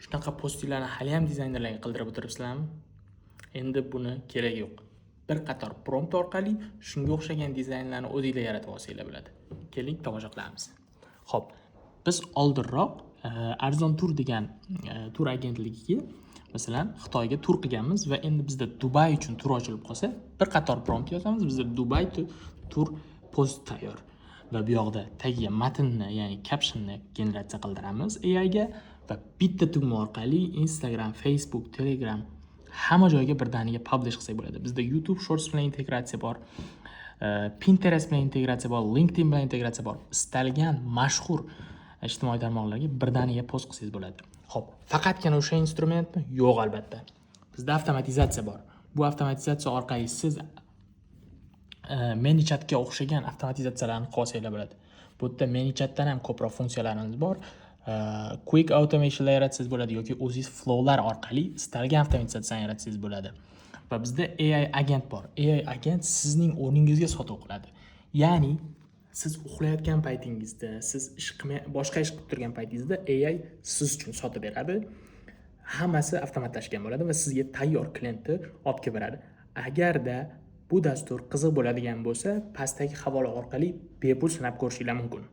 Shunaqa postlarni hali ham dizaynerlarga qildirib o'tiribsizlarmi? Endi buni keragi yo'q. Bir qator prompt orqali shunga o'xshagan dizaynlarni o'zingizlar yaratib olsanglar bo'ladi. Keling, tomosha qilamiz. Xo'p, biz oldinroq Arzon Tur degan tur agentligiga masalan Xitoyga tur qilganmiz va endi bizda Dubay uchun tur ochilib qolsa, bir qator prompt yozamiz, bizda Dubay tur post tayyor. Va bu yoqda tagiga matnni, ya'ni captionni generatsiya qildiramiz AI ga va bitta tugma orqali Instagram, Facebook, Telegram hamma joyga birdaniga publish qilsak bo'ladi. Bizda YouTube Shorts bilan integratsiya bor, Pinterest bilan integratsiya bor, LinkedIn bilan integratsiya bor. Istalgan mashhur ijtimoiy tarmoqlarga birdaniga post qilsangiz bo'ladi. Xo'p, faqatgina o'sha instrumentmi? Yo'q, albatta. Bizda avtomatizatsiya bor. Bu avtomatizatsiya orqali siz ManyChatga o'xshagan avtomatizatsiyalarni qilsanglar bo'ladi. Bu yerda ManyChatdan ham ko'proq funksiyalarimiz bor. Quick automationlar yaratsangiz bo'ladi yoki o'zingiz flowlar orqali istalgan avtomatizatsiyani yaratsangiz bo'ladi. Va bizda AI agent bor. AI agent sizning o'rningizga sotuv qiladi. Ya'ni siz uxlayotgan paytingizda, siz boshqa ish qilib turgan paytingizda AI siz uchun sotib beradi. Hammasi avtomatlashgan bo'ladi va sizga tayyor klientni olib kelib beradi. Agarda bu dastur qiziq bo'ladigan bo'lsa, pastdagi havola orqali bepul sinab ko'rishingiz mumkin.